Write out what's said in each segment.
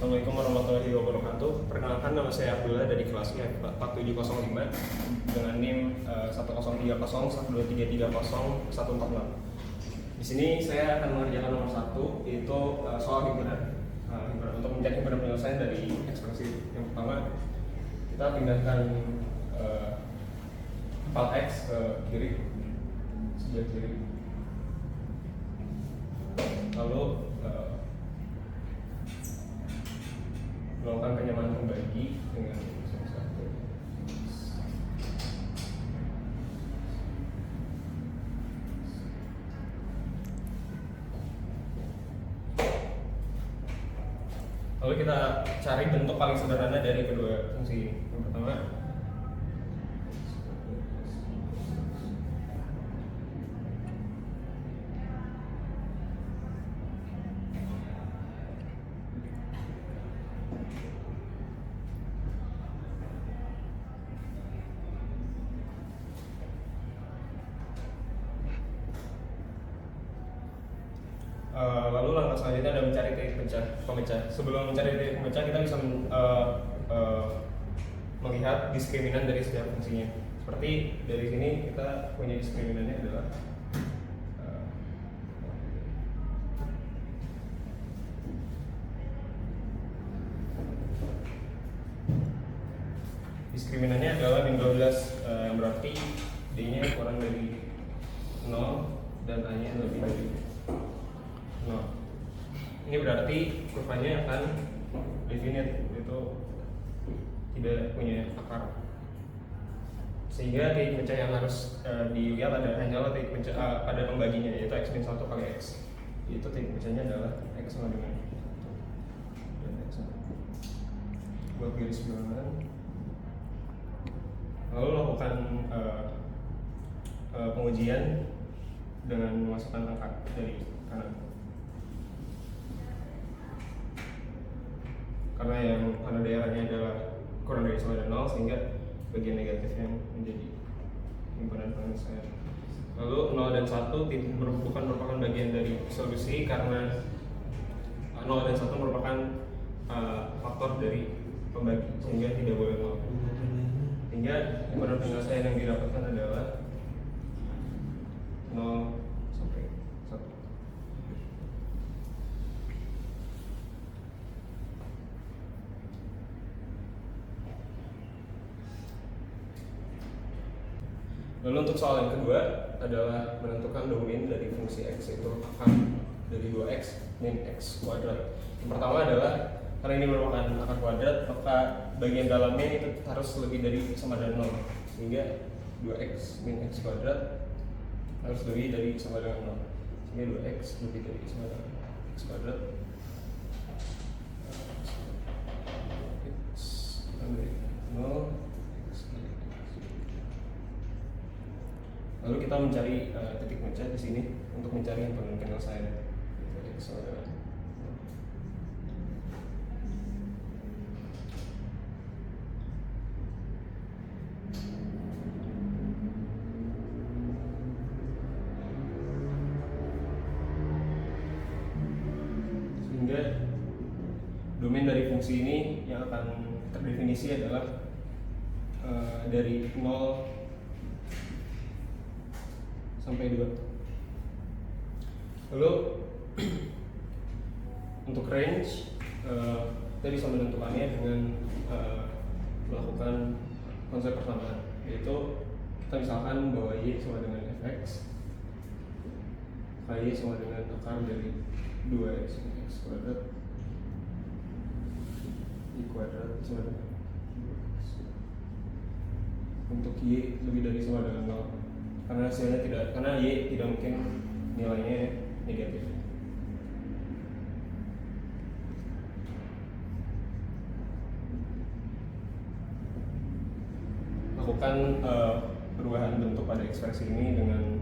Assalamualaikum warahmatullahi wabarakatuh. Perkenalkan, nama saya Abdullah dari kelas F4705 dengan NIM 103012330 Di sini saya akan mengerjakan nomor 1, yaitu soal himpunan. Untuk mencari himpunan penyelesaian dari ekspresi yang pertama, kita pindahkan file X ke kiri, sebelah kiri. Lalu melakukan penyamanan pembagi dengan satu. Lalu kita cari bentuk paling sederhana dari kedua fungsi ini. Yang pertama, lalu langkah selanjutnya adalah mencari titik pemecah. Sebelum mencari titik pemecah, kita bisa melihat diskriminan dari setiap fungsinya. Seperti dari sini kita punya diskriminannya adalah min 12, yang berarti D-nya kurang dari 0 dan A-nya lebih dari 0. Ini berarti kurvanya akan definite, itu tidak punya akar, sehingga titik pecah yang harus dilihat hanyalah titik pecah pada pembaginya, yaitu x-1 kali x. Itu titik pecahnya adalah x sama dengan dan x. Buat garis bilangan, lalu lakukan pengujian dengan memasukkan angka dari kanan. Karena daerahnya adalah kurang dari sama dengan 0, sehingga bagian negatifnya menjadi himpunan penyelesaian. Lalu 0 dan 1 bukan merupakan bagian dari solusi, karena 0 dan 1 merupakan faktor dari pembagi, sehingga tidak boleh 0. Sehingga himpunan penyelesaian yang didapatkan adalah 0 sampai 1. Lalu untuk soal yang kedua adalah menentukan domain dari fungsi x, yaitu akar dari 2x min x kuadrat. Yang pertama adalah, karena ini merupakan akar kuadrat, maka bagian dalamnya itu harus lebih dari sama dengan 0, sehingga 2x min x kuadrat harus lebih dari sama dengan 0, sehingga 2x lebih dari sama dengan x kuadrat. X dari 0. Lalu kita mencari titik pecah di sini untuk mencari himpunan penyelesaian. Sehingga domain dari fungsi ini yang akan terdefinisi adalah dari 0 sampai 2. Lalu untuk range, kita bisa menentukannya dengan melakukan konsep persamaan, yaitu kita misalkan bahwa y sama dengan fx, y sama dengan akar dari 2x min x kuadrat, y kuadrat sama dengan 2x. Untuk y lebih dari sama dengan 0, karena karena y tidak mungkin nilainya negatif. Lakukan perubahan bentuk pada ekspresi ini dengan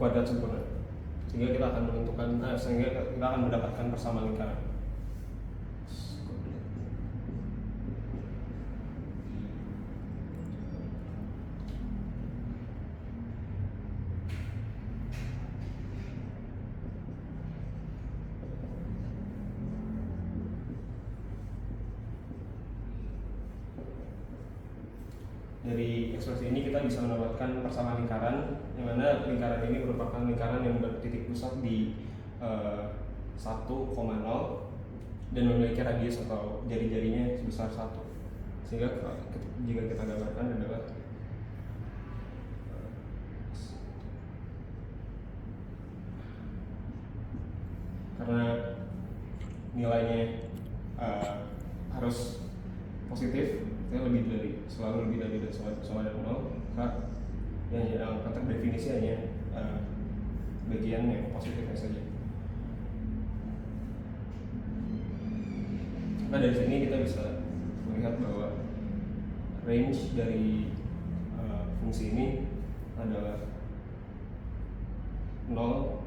kuadrat sempurna, sehingga kita akan mendapatkan persamaan lingkaran. dari ekspresi ini kita bisa mendapatkan persamaan lingkaran, yang mana lingkaran ini merupakan lingkaran yang bertitik pusat di 1,0 dan memiliki radius atau jari-jarinya sebesar 1. Sehingga jika kita gambarkan adalah karena nilainya harus positif, selalu lebih dari dan sama dengan 0, yang konteks definisi hanya bagian yang positifnya saja. Nah, dari sini kita bisa melihat bahwa range dari fungsi ini adalah 0